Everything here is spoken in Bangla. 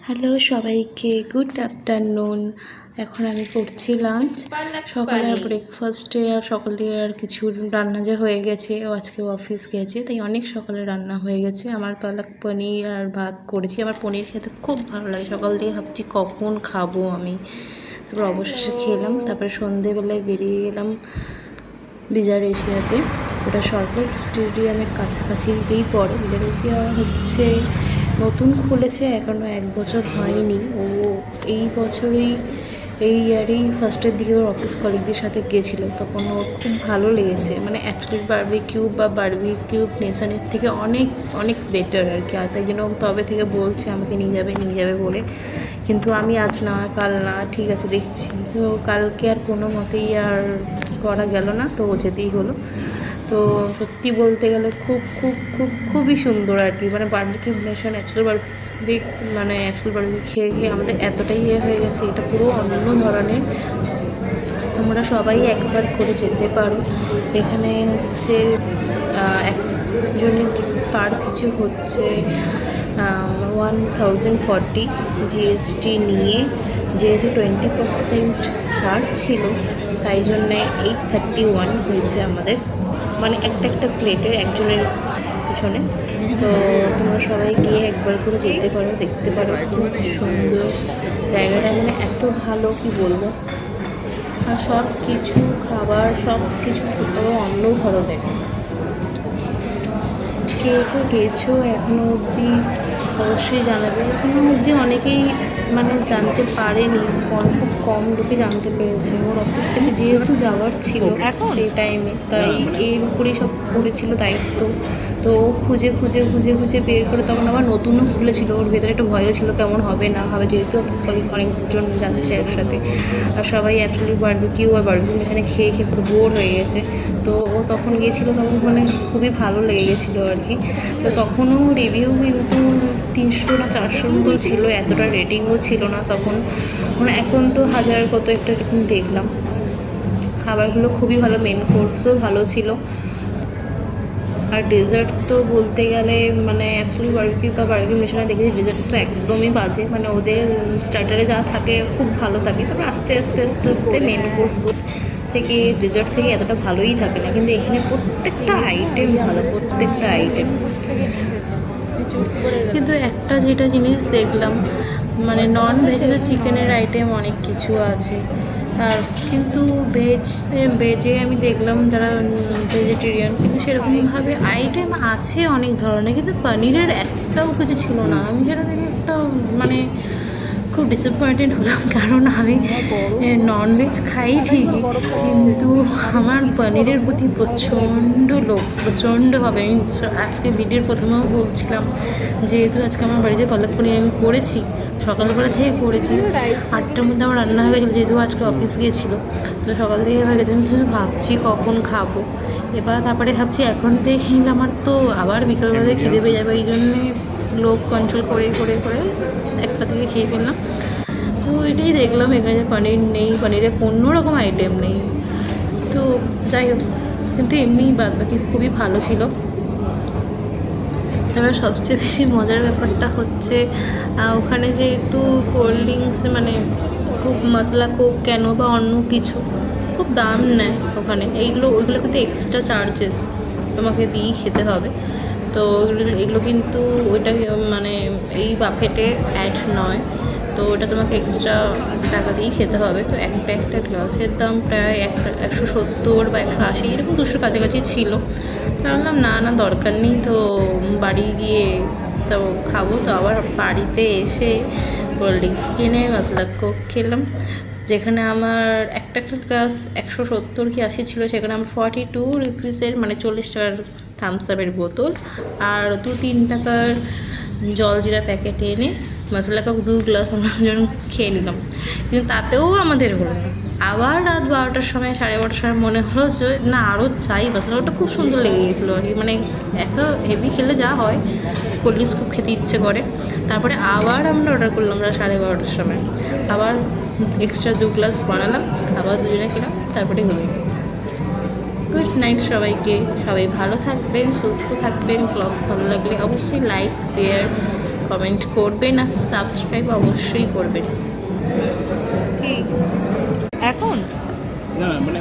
হ্যালো সবাইকে, গুড আফটারনুন। এখন আমি করছি লাঞ্চ। সকালে আর ব্রেকফাস্টে আর সকালে আর কিছু রান্না যে হয়ে গেছে, ও আজকে অফিস গেছে তাই অনেক সকালে রান্না হয়ে গেছে। আমার পালক পনির আর ভাত করেছি। আমার পনির খেতে খুব ভালো লাগে, সকাল থেকে ভাবছি কখন খাবো আমি। তারপর অবশেষে খেলাম। তারপরে সন্ধেবেলায় বেরিয়ে গেলাম বিজার এশিয়াতে। ওটা সল্টলেক স্টেডিয়ামের কাছাকাছিতেই পড়ে। বিজার এশিয়া হচ্ছে নতুন খুলেছে, এখনও 1 বছর হয়নি। ও এই বছরই, এই ইয়ারেই ফার্স্টের দিকে ওর অফিস কলিগদের সাথে গেছিলো, তখন ওর খুব ভালো লেগেছে। মানে অ্যাকচুয়ালি বারবিকিউ বা বারবিকিউ নেশনের থেকে অনেক অনেক বেটার আর কি। আর তাই জন্য তবে থেকে বলছে আমাকে নিয়ে যাবে বলে। কিন্তু আমি আজ না কাল না, ঠিক আছে দেখছি। তো কালকে আর কোনো মতেই আর করা গেল না, তো যেতেই হলো। তো সত্যি বলতে গেলে খুবই সুন্দর আর কি। মানে বারবিকিউ নেশন অ্যাকচুয়াল বারবিকিউ খেয়ে আমাদের এতটাই হয়ে গেছে, এটা পুরো অন্য ধরনের। তোমরা সবাই একবার করে যেতে পারো। এখানে হচ্ছে একজনের পার পিছু হচ্ছে 1040 জিএসটি নিয়ে। যেহেতু 20% ছাড় ছিল, তাই জন্যে 831 হয়েছে আমাদের, মানে একটা প্লেটের একজনের পিছনে। তো তোমরা সবাই গিয়ে একবার করে যেতে পারো, দেখতে পারো। খুব সুন্দর জায়গাটা, মানে এত ভালো কি বলবো। আর সব কিছু খাবার সব কিছু পুরো অন্য ধরনের। কে গেছো এখনও অবধি অবশ্যই জানাবে। এখনও অবধি অনেকেই মানে জানতে পারেনি, খুব কম লোকে জানতে পেরেছে। ওর অফিস থেকে যেহেতু যাওয়ার ছিল সেই টাইমে, তাই এর উপরেই সব পড়েছিল দায়িত্ব। তো ও খুঁজে বের করে, তখন আবার নতুনও খুলেছিল। ওর ভেতরে একটু ভয়ও ছিল কেমন হবে না হবে, যেহেতু অফিস কলিগ অনেকজন যাচ্ছে একসাথে। আর সবাই অ্যাকচুয়ালি বারবিকিউ নেশনে খেয়ে পুরো বোর হয়ে গেছে। তো ও তখন গিয়েছিলো, তখন মানে খুবই ভালো লেগে গেছিলো আর কি। তো তখনও রিভিউ কিন্তু 300 না 400 মতো ছিল, এতটা রেটিংও ছিল না তখন। মানে এখন তো 1000 কত একটা রেটিং দেখলাম। খাবারগুলো খুবই ভালো, মেন কোর্সও ভালো ছিল। আর ডেজার্ট তো বলতে গেলে মানে অ্যাকচুয়ালি বারবিকিউ নেশনে দেখেছি ডেজার্ট তো একদমই বাজে। মানে ওদের স্টার্টারে যা থাকে খুব ভালো থাকে, তারপর আস্তে আস্তে মেন কোর্স থেকে ডেজার্ট থেকে এতটা ভালোই থাকে না। কিন্তু এখানে প্রত্যেকটা আইটেম ভালো, প্রত্যেকটা আইটেম। কিন্তু একটা যেটা জিনিস দেখলাম, মানে নন ভেজে তো চিকেনের আইটেম অনেক কিছু আছে, আর কিন্তু ভেজে আমি দেখলাম যারা ভেজিটেরিয়ান, কিন্তু সেরকমভাবে আইটেম আছে অনেক ধরনের, কিন্তু পনিরের একটাও কিছু ছিল না। আমি সেটা দেখে একটা মানে খুব ডিসঅ্যাপয়েন্টেড হলাম, কারণ আমি ননভেজ খাই ঠিকই, কিন্তু আমার পনিরের প্রতি প্রচণ্ডভাবে। আমি আজকে ভিডিওর প্রথমেও বলছিলাম, যেহেতু আজকে আমার বাড়িতে পালক পনির আমি করেছি, সকালবেলা থেকে করেছি। 8টার মধ্যে আমার রান্না হয়ে গেছিলো, যেহেতু আজকে অফিস গিয়েছিলো, তো সকাল থেকে হয়ে গেছে। আমি শুধু ভাবছি কখন খাবো। তারপরে ভাবছি এখন থেকে খেয়ে নিলে আমার তো আবার বিকালবেলায় খিদে পেয়ে যাবে, এই জন্যে লোভ কন্ট্রোল করে একটা থেকে খেয়ে ফেললাম। তো এটাই দেখলাম, এখানে যে পনির নেই, পনিরের কোনো রকম আইটেম নেই। তো যাই হোক, কিন্তু এমনি বাদবাকি খুবই ভালো ছিল। তারপরে সবচেয়ে বেশি মজার ব্যাপারটা হচ্ছে ওখানে যেহেতু কোল্ড ড্রিঙ্কস মানে খুব মশলা কোক কেন বা অন্য কিছু খুব দাম নেয় ওখানে, ওইগুলো কিন্তু এক্সট্রা চার্জেস তোমাকে দিয়েই খেতে হবে। তো এগুলো কিন্তু ওইটা মানে এই বাফেটে অ্যাড নয়, তো ওটা তোমাকে এক্সট্রা টাকা দিয়েই খেতে হবে। তো একটা গ্লাসের দাম প্রায় 170 বা 180 এরকম 200 কাছাকাছি ছিল। তা বললাম না দরকার নেই, তো বাড়ি গিয়ে তো খাবো। তো আবার বাড়িতে এসে কোল্ড ড্রিঙ্কস কিনে মশলা কোক খেলাম, যেখানে আমার একটা গ্লাস 170 কি 80 ছিল, সেখানে আমার 42 রুপিসের মানে 40 টাকার থামস আপের বোতল আর 2-3 টাকার জলজিরা প্যাকেট এনে মশলা কোক 2 গ্লাস আমরা জন্য খেয়ে নিলাম। কিন্তু তাতেও আমাদের হলো না। আবার রাত 12টার সময় 12:30টার সময় মনে হলো যে না আরও চাই। মশলাটা খুব সুন্দর লেগে গেছিলো আর কি, মানে এত হেভি খেলে যা হয়, কোল্ড ড্রিঙ্কস খুব খেতে ইচ্ছে করে। তারপরে আবার আমরা অর্ডার করলাম 12:30টার সময়, আবার এক্সট্রা 2 গ্লাস বানালাম, আবার দুজনে খেলাম, তারপরে হলো। গুড নাইট সবাইকে, সবাই ভালো থাকবেন, সুস্থ থাকবেন। ব্লগ ভালো লাগলে অবশ্যই লাইক শেয়ার কমেন্ট করবেন আর সাবস্ক্রাইব অবশ্যই করবেন। কি এখন না মানে